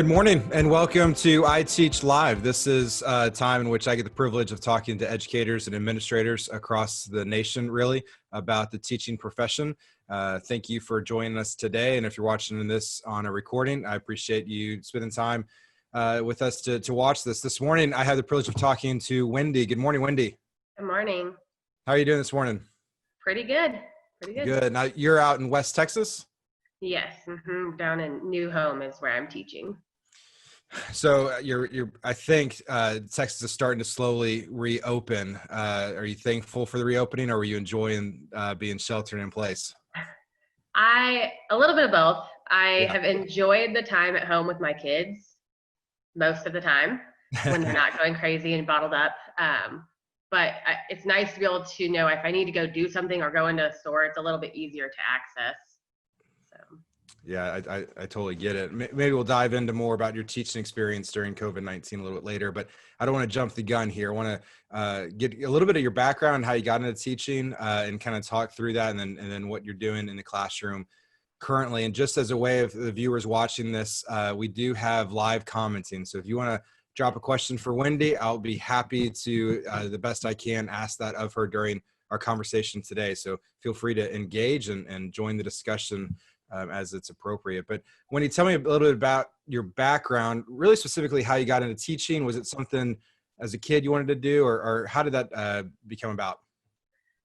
Good morning and welcome to iteach Live. This is a time in which I get the privilege of talking to educators and administrators across the nation, really, about the teaching profession. Thank you for joining us today. And if you're watching this on a recording, I appreciate you spending time with us to watch this. This morning, I had the privilege of talking to Wendi. Good morning, Wendi. Good morning. How are you doing this morning? Pretty good. Pretty good. Good. Now, you're out in West Texas? Yes. Down in New Home is where I'm teaching. So I think Texas is starting to slowly reopen. Are you thankful for the reopening, or were you enjoying being sheltered in place? A little bit of both. I have enjoyed the time at home with my kids most of the time when they're not going crazy and bottled up. But it's nice to be able to know if I need to go do something or go into a store, it's a little bit easier to access. So. Yeah, I totally get it. Maybe we'll dive into more about your teaching experience during COVID-19 a little bit later, but I don't want to jump the gun here. I want to get a little bit of your background, how you got into teaching, and kind of talk through that, and then what you're doing in the classroom currently. And just as a way of the viewers watching this, we do have live commenting. So if you want to drop a question for Wendi, I'll be happy to, the best I can, ask that of her during our conversation today. So feel free to engage and join the discussion as it's appropriate. But Wendi, tell me a little bit about your background, really specifically how you got into teaching. Was it something as a kid you wanted to do, or how did that become about?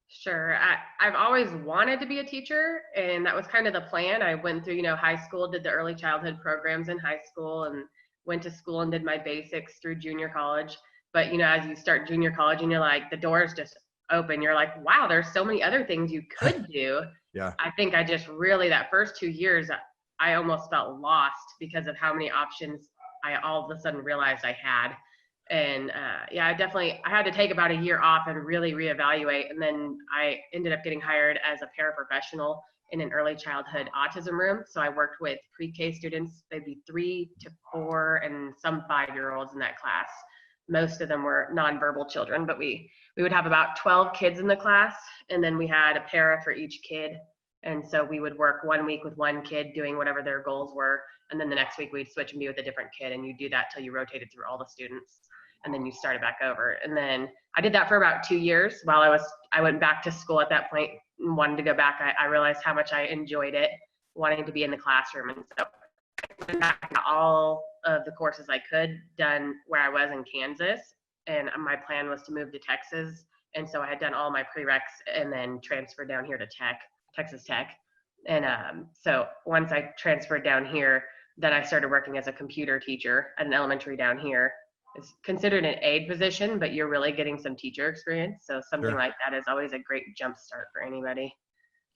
Sure. I've always wanted to be a teacher, and that was kind of the plan. I went through, high school, did the early childhood programs in high school, and went to school and did my basics through junior college. But, as you start junior college and you're like, the doors just open, you're like, wow, there's so many other things you could do. Yeah. I think I just really, that first 2 years, I almost felt lost because of how many options I all of a sudden realized I had. And I had to take about a year off and really reevaluate. And then I ended up getting hired as a paraprofessional in an early childhood autism room. So I worked with pre-K students. They'd be 3 to 4 and some 5-year-olds in that class. Most of them were nonverbal children, but we would have about 12 kids in the class, and then we had a para for each kid. And so we would work 1 week with one kid doing whatever their goals were, and then the next week we'd switch and be with a different kid, and you do that till you rotated through all the students, and then you started back over. And then I did that for about 2 years while I went back to school at that point and wanted to go back. I realized how much I enjoyed it, wanting to be in the classroom. And so I went back to all of the courses I could done where I was in Kansas, and my plan was to move to Texas. And so I had done all my prereqs and then transferred down here to Texas Tech. And so once I transferred down here, then I started working as a computer teacher at an elementary down here. It's considered an aide position, but you're really getting some teacher experience. So something like that is always a great jump start for anybody.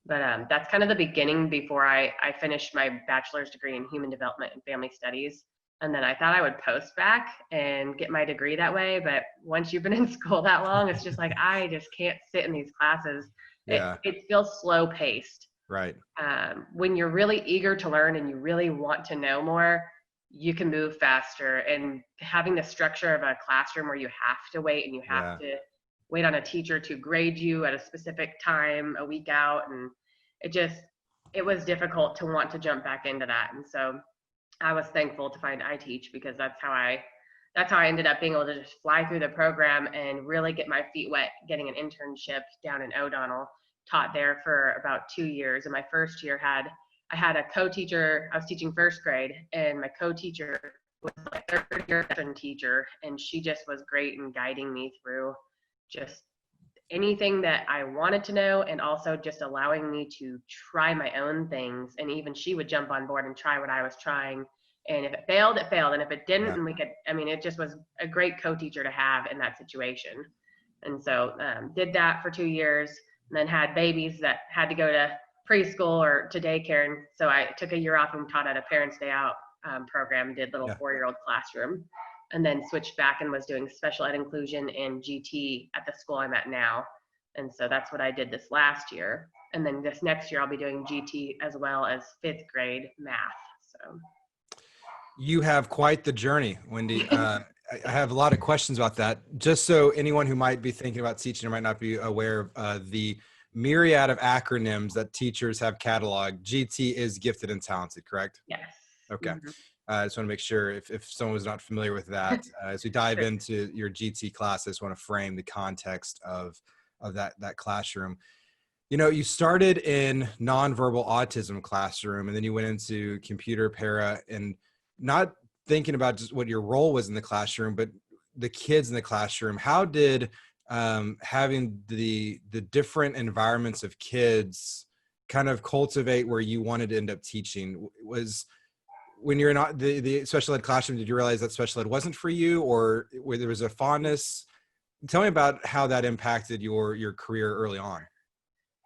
But that's kind of the beginning before I finished my bachelor's degree in human development and family studies. And then I thought I would post back and get my degree that way. But once you've been in school that long, it's just like, I just can't sit in these classes. Yeah. It feels slow paced. Right. When you're really eager to learn and you really want to know more, you can move faster. And having the structure of a classroom where you have to wait and you have to wait on a teacher to grade you at a specific time a week out, and it was difficult to want to jump back into that. And so I was thankful to find iteach, because that's how I ended up being able to just fly through the program and really get my feet wet, getting an internship down in O'Donnell. Taught there for about 2 years. And my first year I had a co-teacher. I was teaching first grade, and my co-teacher was my third year teacher, and she just was great in guiding me through just anything that I wanted to know, and also just allowing me to try my own things. And even she would jump on board and try what I was trying. And if it failed, it failed. And if it didn't, and it just was a great co-teacher to have in that situation. And so did that for 2 years, and then had babies that had to go to preschool or to daycare. And so I took a year off and taught at a Parents Day Out program, did little 4-year-old classroom, and then switched back and was doing special ed inclusion and GT at the school I'm at now. And so that's what I did this last year. And then this next year I'll be doing GT as well as 5th grade math. So you have quite the journey, Wendi. I have a lot of questions about that. Just so anyone who might be thinking about teaching or might not be aware of the myriad of acronyms that teachers have cataloged, GT is gifted and talented, correct? Yes. Okay. I just want to make sure if someone was not familiar with that, as we dive Sure. into your GT class, I just want to frame the context of that classroom. You know, you started in nonverbal autism classroom, and then you went into computer para, and not thinking about just what your role was in the classroom, but the kids in the classroom. How did having the different environments of kids kind of cultivate where you wanted to end up teaching? Was when you're not the special ed classroom, did you realize that special ed wasn't for you, or where there was a fondness? Tell me about how that impacted your career early on.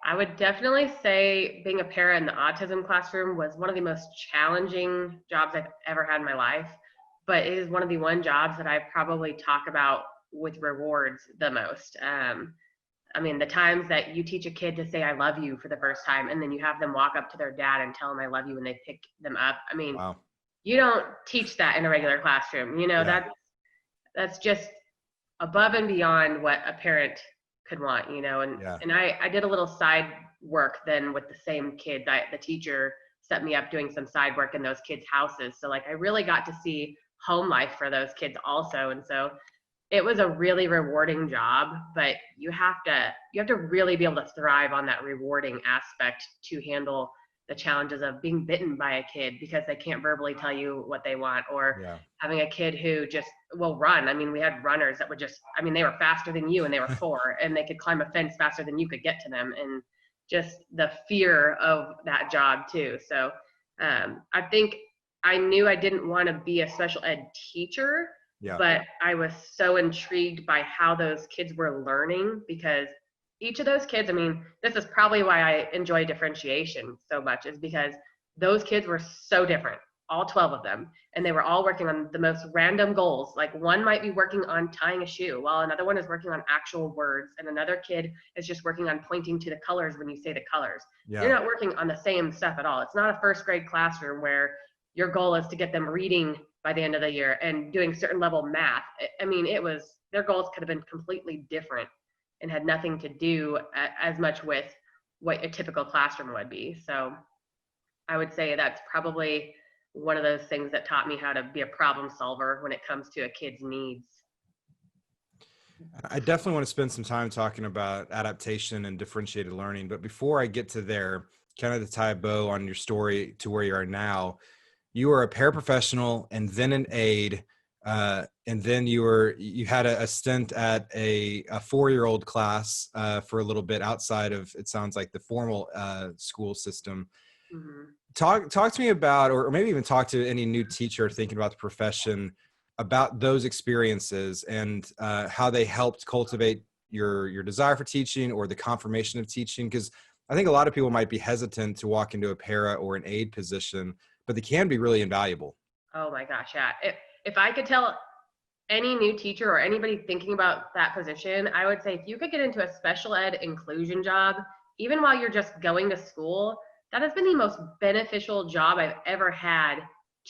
I would definitely say being a para in the autism classroom was one of the most challenging jobs I've ever had in my life, but it is one of the one jobs that I probably talk about with rewards the most. I mean, the times that you teach a kid to say, I love you for the first time, and then you have them walk up to their dad and tell them, I love you when they pick them up. I mean, Wow. you don't teach that in a regular classroom. You know, Yeah. that's just above and beyond what a parent could want, you know. and Yeah. and I did a little side work then with the same kids. The teacher set me up doing some side work in those kids' houses, so like I really got to see home life for those kids also. And so it was a really rewarding job, but you have to really be able to thrive on that rewarding aspect to handle the challenges of being bitten by a kid because they can't verbally tell you what they want, or Yeah. having a kid who just will run. I mean, we had runners that would just, I mean, they were faster than you and they were 4 and they could climb a fence faster than you could get to them, and just the fear of that job too. So I think I knew I didn't want to be a special ed teacher, Yeah. but I was so intrigued by how those kids were learning, because each of those kids, I mean, this is probably why I enjoy differentiation so much, is because those kids were so different, all 12 of them, and they were all working on the most random goals. Like one might be working on tying a shoe, while another one is working on actual words, and another kid is just working on pointing to the colors when you say the colors. They're Yeah. not working on the same stuff at all. It's not a first grade classroom where your goal is to get them reading by the end of the year and doing certain level math. I mean, their goals could have been completely different and had nothing to do as much with what a typical classroom would be. So I would say that's probably one of those things that taught me how to be a problem solver when it comes to a kid's needs. I definitely want to spend some time talking about adaptation and differentiated learning. But before I get to there, kind of to tie a bow on your story to where you are now, you were a paraprofessional and then an aide. And then you had a stint at a 4-year-old class for a little bit outside of, it sounds like, the formal school system. Mhm. Talk to me about, or maybe even talk to any new teacher thinking about the profession, about those experiences and how they helped cultivate your desire for teaching or the confirmation of teaching. Because I think a lot of people might be hesitant to walk into a para or an aide position, but they can be really invaluable. Oh my gosh, yeah. If I could tell any new teacher or anybody thinking about that position, I would say if you could get into a special ed inclusion job, even while you're just going to school, that has been the most beneficial job I've ever had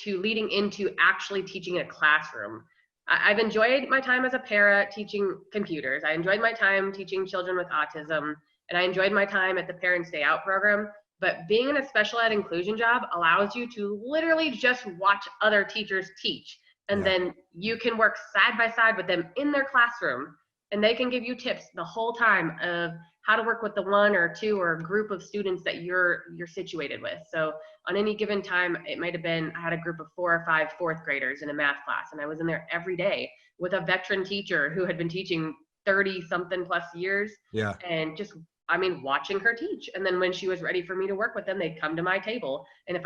to leading into actually teaching in a classroom. I've enjoyed my time as a para teaching computers. I enjoyed my time teaching children with autism, and I enjoyed my time at the Parents Day Out program. But being in a special ed inclusion job allows you to literally just watch other teachers teach, and Yeah. then you can work side by side with them in their classroom, and they can give you tips the whole time of how to work with the one or two or group of students that you're situated with. So on any given time, it might have been, I had a group of 4 or 5 fourth graders in a math class, and I was in there every day with a veteran teacher who had been teaching 30 something plus years, Yeah. and just, I mean, watching her teach. And then when she was ready for me to work with them, they'd come to my table. And if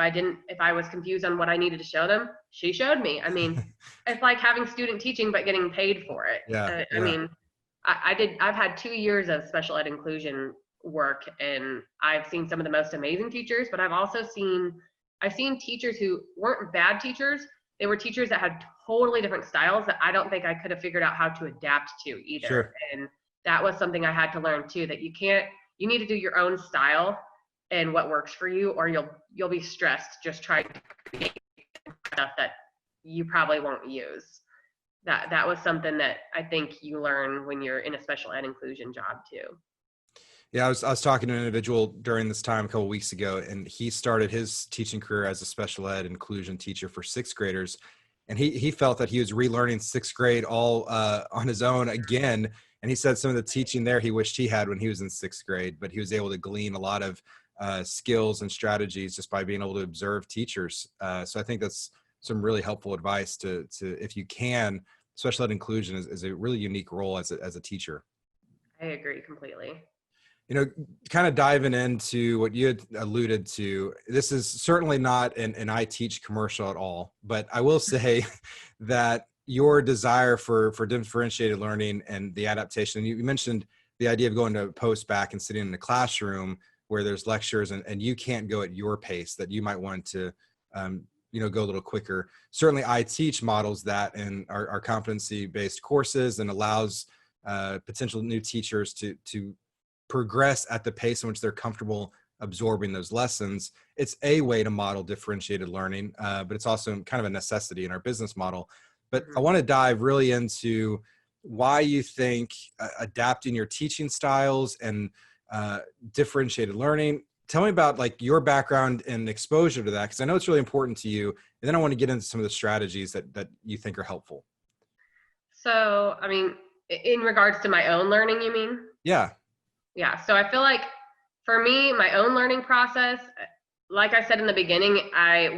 I was confused on what I needed to show them, she showed me. I mean, it's like having student teaching, but getting paid for it. Yeah. I Yeah. mean, I've had 2 years of special ed inclusion work, and I've seen some of the most amazing teachers, but I've seen teachers who weren't bad teachers. They were teachers that had totally different styles that I don't think I could have figured out how to adapt to either. Sure. And that was something I had to learn too, that you need to do your own style and what works for you, or you'll be stressed just trying to create stuff that you probably won't use. That was something that I think you learn when you're in a special ed inclusion job too. Yeah, I was talking to an individual during this time a couple of weeks ago, and he started his teaching career as a special ed inclusion teacher for sixth graders, and he felt that he was relearning sixth grade all on his own again. And he said some of the teaching there he wished he had when he was in sixth grade, but he was able to glean a lot of skills and strategies just by being able to observe teachers. So I think that's some really helpful advice to if you can. Special ed inclusion is a really unique role as a teacher. I agree completely. You know, kind of diving into what you had alluded to, this is certainly not an iteach commercial at all, but I will say that your desire for differentiated learning and the adaptation, you mentioned the idea of going to post back and sitting in the classroom where there's lectures and you can't go at your pace, that you might want to, go a little quicker. Certainly iteach models that in our competency-based courses and allows potential new teachers to progress at the pace in which they're comfortable absorbing those lessons. It's a way to model differentiated learning, but it's also kind of a necessity in our business model. But I want to dive really into why you think adapting your teaching styles and differentiated learning. Tell me about like your background and exposure to that, because I know it's really important to you. And then I want to get into some of the strategies that you think are helpful. So, I mean, in regards to my own learning, you mean? Yeah. Yeah. So I feel like for me, my own learning process, like I said in the beginning, I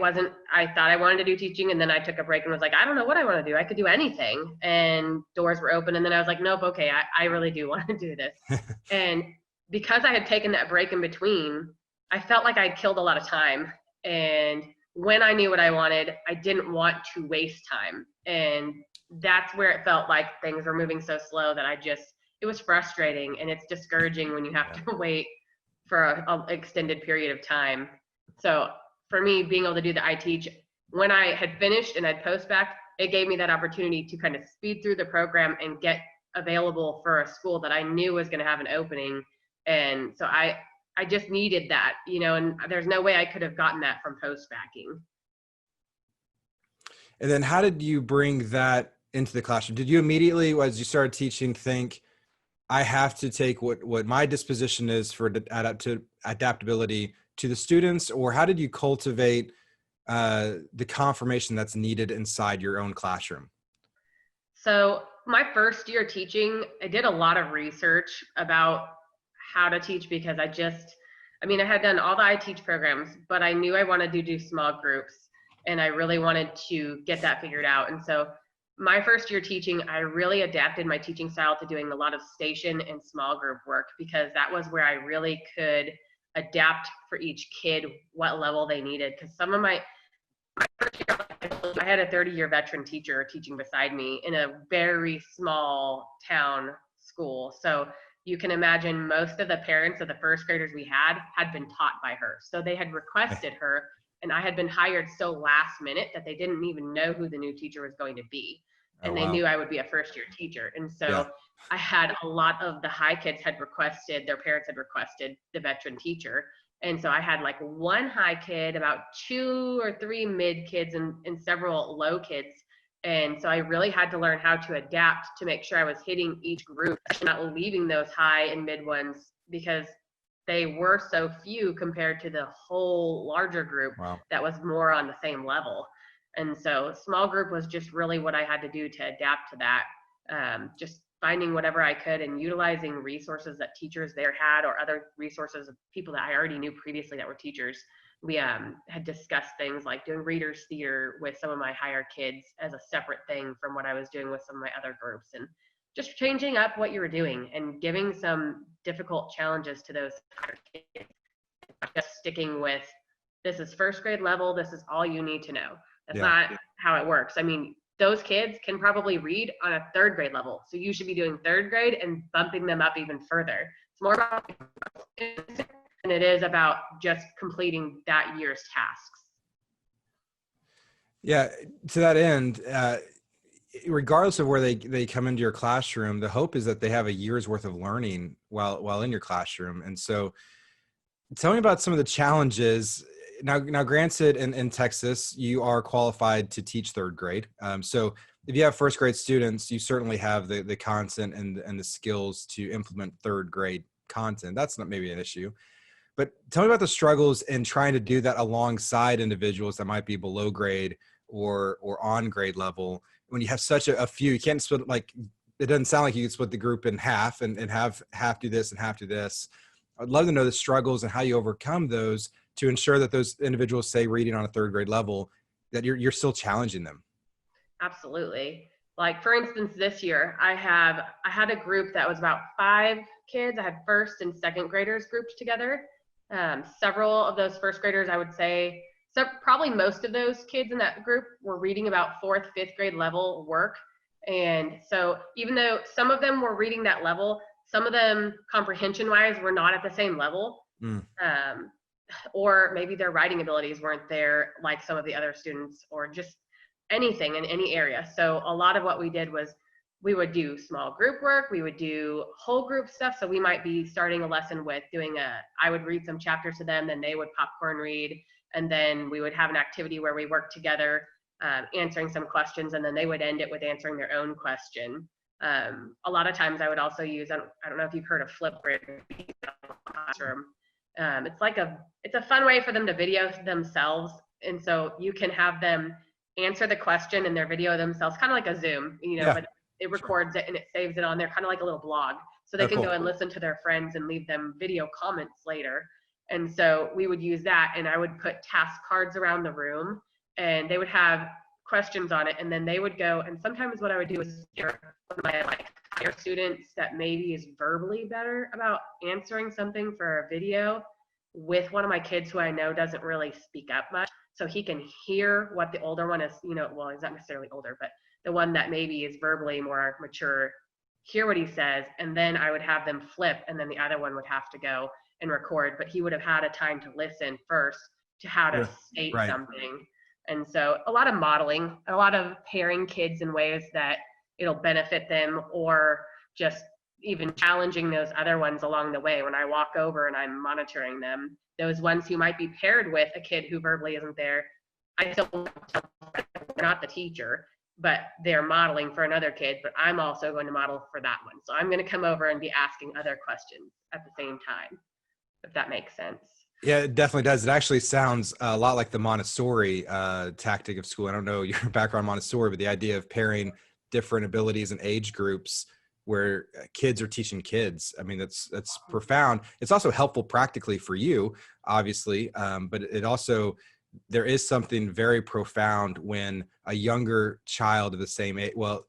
thought I wanted to do teaching, and then I took a break and was like, I don't know what I want to do. I could do anything. And doors were open. And then I was like, nope, okay, I really do want to do this. And because I had taken that break in between, I felt like I'd killed a lot of time. And when I knew what I wanted, I didn't want to waste time. And that's where it felt like things were moving so slow that it was frustrating, and it's discouraging when you have to wait for an extended period of time. So for me, being able to do the iteach, when I had finished and I'd post back, it gave me that opportunity to kind of speed through the program and get available for a school that I knew was going to have an opening. And so I just needed that, and there's no way I could have gotten that from post backing. And then how did you bring that into the classroom? Did you immediately, as you started teaching, think, I have to take what my disposition is for adaptability to the students? Or how did you cultivate the confirmation that's needed inside your own classroom? So my first year teaching, I did a lot of research about how to teach, because I had done all the iteach programs, but I knew I wanted to do small groups, and I really wanted to get that figured out. And so my first year teaching, I really adapted my teaching style to doing a lot of station and small group work, because that was where I really could adapt for each kid what level they needed. Because some of my first year, I had a 30-year veteran teacher teaching beside me in a very small town school. So you can imagine most of the parents of the first graders we had been taught by her. So they had requested her, and I had been hired so last minute that they didn't even know who the new teacher was going to be. And they knew I would be a first year teacher. And so I had a lot of the high kids their parents had requested the veteran teacher. And so I had like one high kid, about 2 or 3 mid kids, and several low kids. And so I really had to learn how to adapt to make sure I was hitting each group, not leaving those high and mid ones, because they were so few compared to the whole larger group that was more on the same level. And so small group was just really what I had to do to adapt to that. Just finding whatever I could and utilizing resources that teachers there had, or other resources of people that I already knew previously that were teachers. We had discussed things like doing readers theater with some of my higher kids as a separate thing from what I was doing with some of my other groups, and just changing up what you were doing and giving some difficult challenges to those higher kids. Just sticking with, this is first grade level, this is all you need to know. That's not how it works. I mean, those kids can probably read on a 3rd grade level. So you should be doing 3rd grade and bumping them up even further. It's more about than it is about just completing that year's tasks. Yeah, to that end, regardless of where they come into your classroom, the hope is that they have a year's worth of learning while in your classroom. And so tell me about some of the challenges. Now granted, in Texas, you are qualified to teach 3rd grade. So if you have 1st grade students, you certainly have the content and the skills to implement 3rd grade content. That's not maybe an issue. But tell me about the struggles in trying to do that alongside individuals that might be below grade or on grade level. When you have such a few, you can't split, like, it doesn't sound like you could split the group in half and have half do this and half do this. I'd love to know the struggles and how you overcome those to ensure that those individuals, say reading on a third grade level, that you're still challenging them. Absolutely. Like for instance, this year I had a group that was about 5 kids. I had first and second graders grouped together. Several of those first graders, I would say, so probably most of those kids in that group were reading about 4th, 5th grade level work. And so even though some of them were reading that level, some of them comprehension wise were not at the same level. Or maybe their writing abilities weren't there like some of the other students, or just anything in any area. So a lot of what we did was we would do small group work, we would do whole group stuff. So we might be starting a lesson with I would read some chapters to them, then they would popcorn read, and then we would have an activity where we worked together, answering some questions, and then they would end it with answering their own question. A lot of times I would also use, I don't know if you've heard of Flipgrid classroom. It's a fun way for them to video themselves. And so you can have them answer the question in their video themselves, kind of like a Zoom, but it records it and it saves it on there, kind of like a little blog. So they can go and listen to their friends and leave them video comments later. And so we would use that, and I would put task cards around the room, and they would have questions on it. And then they would go, and sometimes what I would do is one of my higher students that maybe is verbally better about answering something for a video with one of my kids who I know doesn't really speak up much. So he can hear what the older one is, well, he's not necessarily older, but the one that maybe is verbally more mature, hear what he says. And then I would have them flip, and then the other one would have to go and record, but he would have had a time to listen first to how to state something. And so a lot of modeling, a lot of pairing kids in ways that it'll benefit them, or just even challenging those other ones along the way. When I walk over and I'm monitoring them, those ones who might be paired with a kid who verbally isn't there, I still tell them they're not the teacher, but they're modeling for another kid, but I'm also going to model for that one. So I'm going to come over and be asking other questions at the same time, if that makes sense. Yeah, it definitely does. It actually sounds a lot like the Montessori tactic of school. I don't know your background Montessori, but the idea of pairing different abilities and age groups where kids are teaching kids. I mean, that's profound. It's also helpful practically for you, obviously, but it also, there is something very profound when a younger child of the same age, well,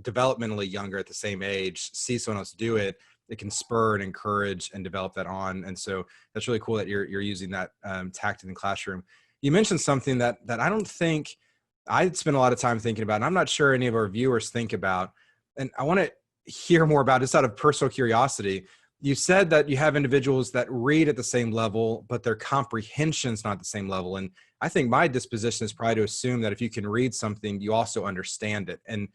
developmentally younger at the same age, sees someone else do it. It can spur and encourage and develop that on. And so that's really cool that you're using that tactic in the classroom. You mentioned something that I don't think I spend a lot of time thinking about, and I'm not sure any of our viewers think about, and I want to hear more about this out of personal curiosity. You said that you have individuals that read at the same level, but their comprehension's not the same level. And I think my disposition is probably to assume that if you can read something, you also understand it. And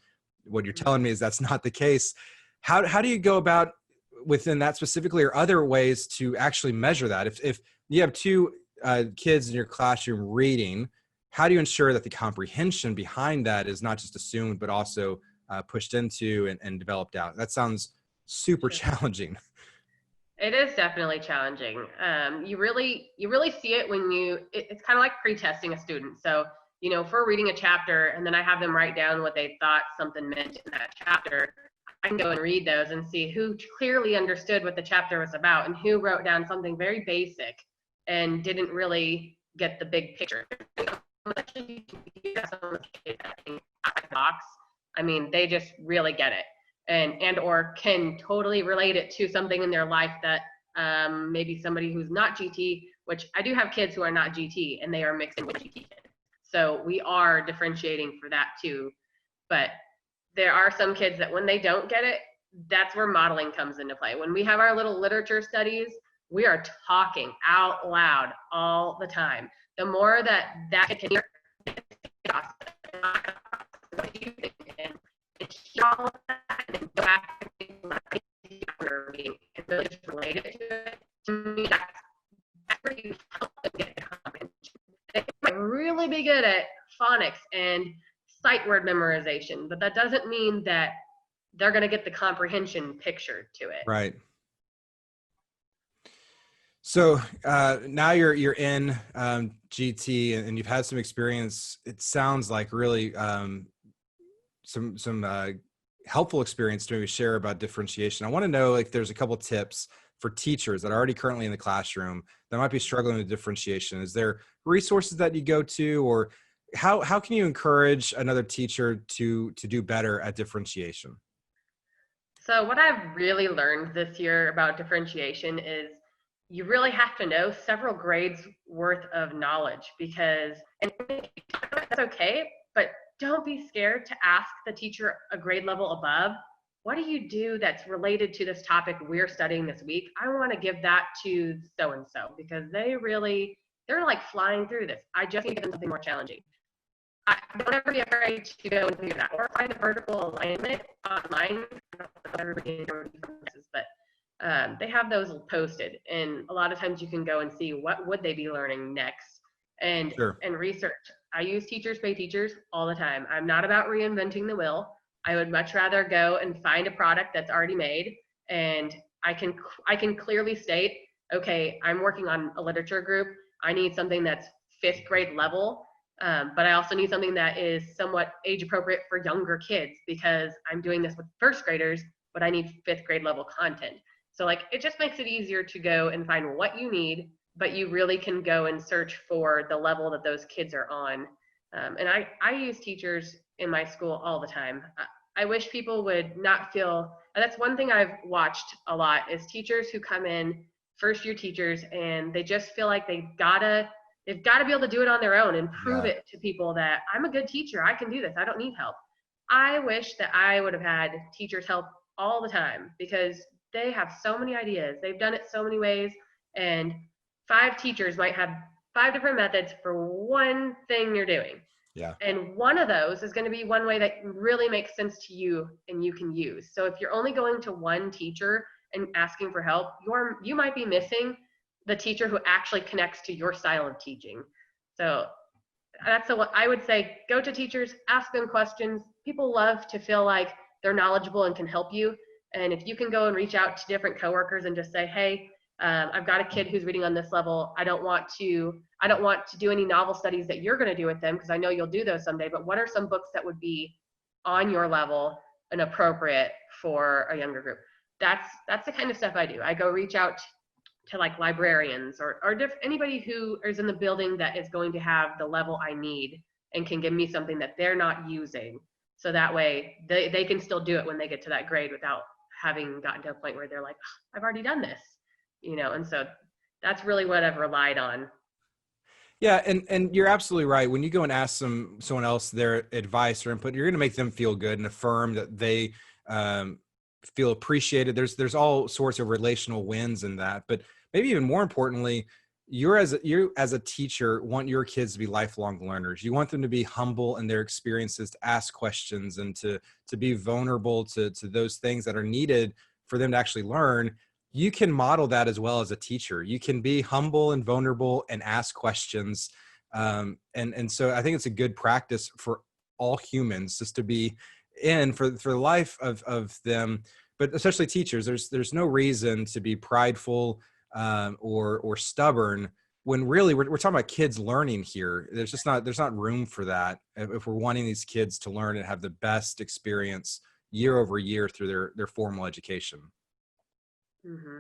what you're telling me is that's not the case. How do you go about within that specifically, or other ways to actually measure that? If you have 2 kids in your classroom reading, how do you ensure that the comprehension behind that is not just assumed, but also pushed into and developed out? That sounds super challenging. It is definitely challenging. You really see it when it's kind of like pre-testing a student. So, if we're reading a chapter and then I have them write down what they thought something meant in that chapter, I can go and read those and see who clearly understood what the chapter was about and who wrote down something very basic and didn't really get the big picture. I mean, they just really get it and or can totally relate it to something in their life that maybe somebody who's not GT, which I do have kids who are not GT and they are mixed in with GT kids. So we are differentiating for that too. But there are some kids that when they don't get it, that's where modeling comes into play. When we have our little literature studies, we are talking out loud all the time. The more that kid can hear, what do you think? And all that, and go back and really just relate it to it. To me, that's where you help them get comprehension. They might really be good at phonics and sight word memorization, but that doesn't mean that they're going to get the comprehension picture to it. Right. So now you're in GT and you've had some experience. It sounds like really some helpful experience to maybe share about differentiation. I want to know if there's a couple tips for teachers that are already currently in the classroom that might be struggling with differentiation. Is there resources that you go to, or how can you encourage another teacher to do better at differentiation? So what I've really learned this year about differentiation is you really have to know several grades worth of knowledge because, and that's okay, but don't be scared to ask the teacher a grade level above, what do you do that's related to this topic we're studying this week? I want to give that to so-and-so because they're like flying through this. I just need to give them something more challenging. Don't ever be afraid to go and figure that or find a vertical alignment online. I don't know if everybody knows this, but they have those posted, and a lot of times you can go and see what would they be learning next, and Sure. research. I use Teachers Pay Teachers all the time. I'm not about reinventing the wheel. I would much rather go and find a product that's already made, and I can clearly state, okay, I'm working on a literature group. I need something that's 5th grade level. But I also need something that is somewhat age appropriate for younger kids because I'm doing this with 1st graders, but I need 5th grade level content. So like it just makes it easier to go and find what you need, but you really can go and search for the level that those kids are on. And I use teachers in my school all the time. I wish people would not feel, and that's one thing I've watched a lot is teachers who come in, 1st year teachers, and they just feel like they've got to be able to do it on their own and prove Yeah. it to people that I'm a good teacher. I can do this. I don't need help. I wish that I would have had teachers help all the time because they have so many ideas. They've done it so many ways, and 5 teachers might have 5 different methods for one thing you're doing. Yeah. And one of those is going to be one way that really makes sense to you and you can use. So if you're only going to one teacher and asking for help, you might be missing the teacher who actually connects to your style of teaching. So that's what I would say. Go to teachers, ask them questions. People love to feel like they're knowledgeable and can help you. And if you can go and reach out to different coworkers and just say, hey, I've got a kid who's reading on this level. I don't want to do any novel studies that you're going to do with them because I know you'll do those someday. But what are some books that would be on your level and appropriate for a younger group? That's the kind of stuff I do. I go reach out to like librarians or anybody who is in the building that is going to have the level I need and can give me something that they're not using. So that way they can still do it when they get to that grade without having gotten to a point where they're like, oh, I've already done this, and so that's really what I've relied on. Yeah, and you're absolutely right. When you go and ask someone else their advice or input, you're going to make them feel good and affirm that they feel appreciated. There's all sorts of relational wins in that, but maybe even more importantly, you as a teacher want your kids to be lifelong learners. You want them to be humble in their experiences, to ask questions, and to be vulnerable to those things that are needed for them to actually learn. You can model that as well as a teacher. You can be humble and vulnerable and ask questions. And so I think it's a good practice for all humans just to be in for the life of them, but especially teachers. There's no reason to be prideful or stubborn when really we're talking about kids learning here. There's not room for that if we're wanting these kids to learn and have the best experience year over year through their formal education. Mm-hmm.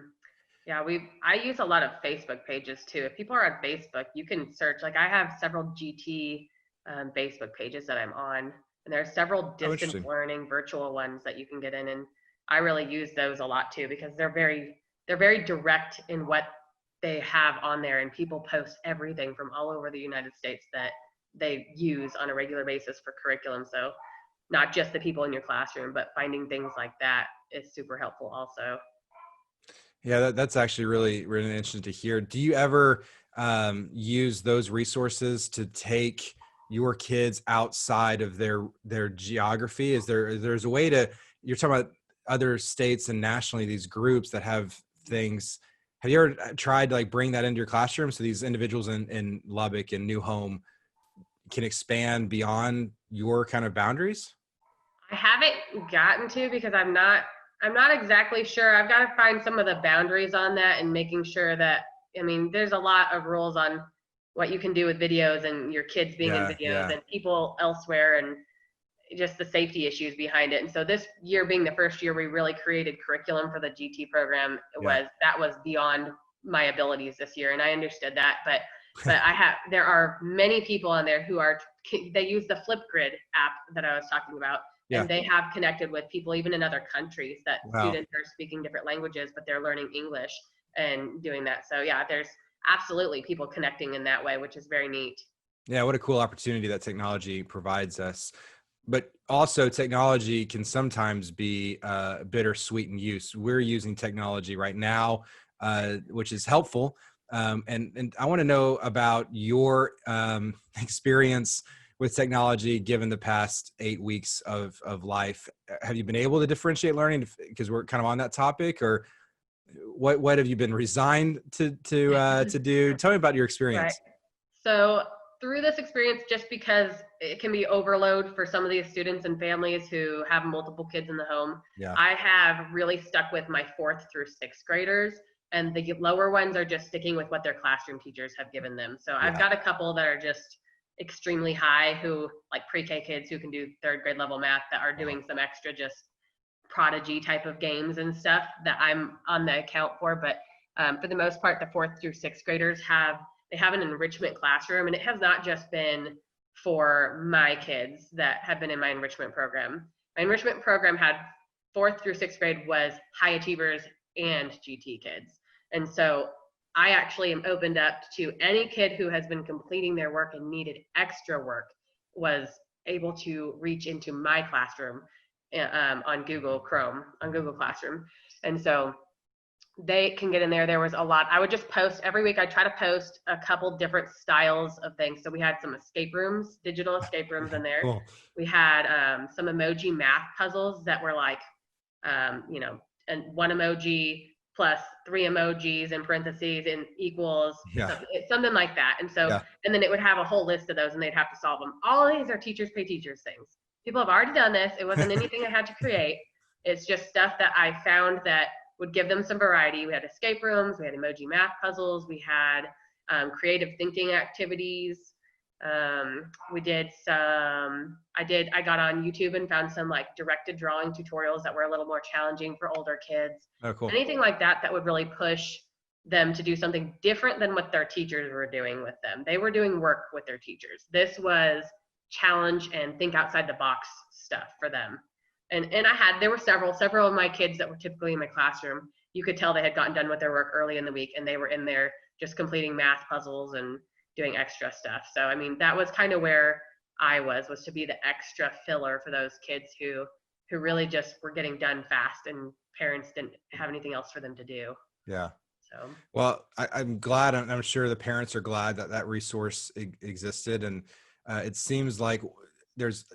Yeah, I use a lot of Facebook pages too. If people are on Facebook, you can search. Like I have several GT Facebook pages that I'm on, and there are several Oh, distance interesting. learning virtual ones that you can get in, and I really use those a lot too because they're very direct in what they have on there, and people post everything from all over the United States that they use on a regular basis for curriculum. So not just the people in your classroom, but finding things like that is super helpful also. Yeah, that's actually really, really interesting to hear. Do you ever use those resources to take your kids outside of their geography? There's a way to, you're talking about other states and nationally, these groups that have things. Have you ever tried to like bring that into your classroom so these individuals in Lubbock and New Home can expand beyond your kind of boundaries? I haven't gotten to because I'm not exactly sure. I've got to find some of the boundaries on that and making sure that I mean, there's a lot of rules on what you can do with videos and your kids being in videos and people elsewhere, and just the safety issues behind it. And so this year being the first year we really created curriculum for the GT program, that was beyond my abilities this year. And I understood that, but there are many people on there who they use the Flipgrid app that I was talking about. And they have connected with people even in other countries that students are speaking different languages, but they're learning English and doing that. So yeah, there's absolutely people connecting in that way, which is very neat. Yeah, what a cool opportunity that technology provides us. But also technology can sometimes be bittersweet in use. We're using technology right now, which is helpful. And I want to know about your experience with technology given the past 8 weeks of life. Have you been able to differentiate learning, because we're kind of on that topic, or what have you been resigned to do? Tell me about your experience. Right. So through this experience, just because it can be overload for some of these students and families who have multiple kids in the home, I have really stuck with my 4th through 6th graders, and the lower ones are just sticking with what their classroom teachers have given them. So I've got a couple that are just extremely high, who like pre-K kids who can do 3rd grade level math, that are doing some extra just prodigy type of games and stuff that I'm on the account for. But for the most part, the 4th through 6th graders have an enrichment classroom, and it has not just been for my kids that have been in my enrichment program. My enrichment program had 4th through 6th grade was high achievers and GT kids. And so I actually am opened up to any kid who has been completing their work and needed extra work was able to reach into my classroom on Google Classroom. And so they can get in there. There was a lot. I would just post every week. I try to post a couple different styles of things. So we had some escape rooms, digital escape rooms in there. Cool. We had some emoji math puzzles that were like, and 1 emoji plus 3 emojis in parentheses and equals something like that. And so, and then it would have a whole list of those, and they'd have to solve them. All of these are teachers pay teachers things. People have already done this. It wasn't anything I had to create. It's just stuff that I found that would give them some variety. We had escape rooms, we had emoji math puzzles, we had creative thinking activities. We did some, I got on YouTube and found some like directed drawing tutorials that were a little more challenging for older kids. Oh, cool. Anything like that would really push them to do something different than what their teachers were doing with them. They were doing work with their teachers. This was challenge and think outside the box stuff for them. And there were several of my kids that were typically in my classroom. You could tell they had gotten done with their work early in the week, and they were in there just completing math puzzles and doing extra stuff. So, I mean, that was kind of where I was to be the extra filler for those kids who really just were getting done fast, and parents didn't have anything else for them to do. Yeah. So, well, I'm glad, I'm sure the parents are glad that resource existed. And it seems like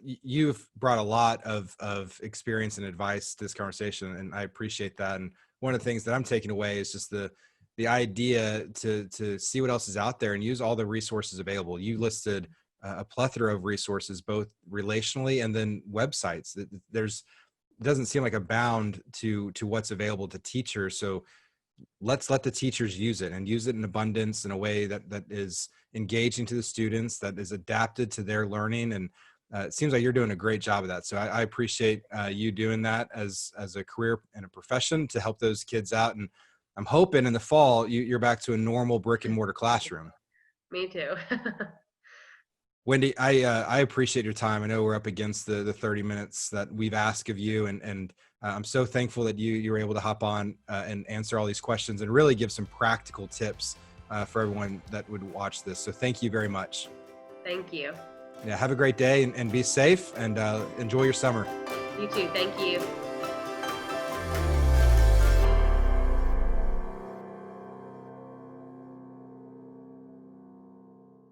you've brought a lot of experience and advice to this conversation, and I appreciate that. And one of the things that I'm taking away is just the idea to see what else is out there and use all the resources available. You listed a plethora of resources, both relationally and then websites. It doesn't seem like a bound to what's available to teachers. So let's let the teachers use it, and use it in abundance, in a way that is engaging to the students, that is adapted to their learning. And it seems like you're doing a great job of that. So I appreciate you doing that as a career and a profession to help those kids out. And I'm hoping in the fall you're back to a normal brick and mortar classroom. Me too. Wendi, I appreciate your time. I know we're up against the 30 minutes that we've asked of you, and I'm so thankful that you were able to hop on and answer all these questions and really give some practical tips for everyone that would watch this. So thank you very much. Thank you. Yeah, have a great day, and be safe, and enjoy your summer. You too. Thank you.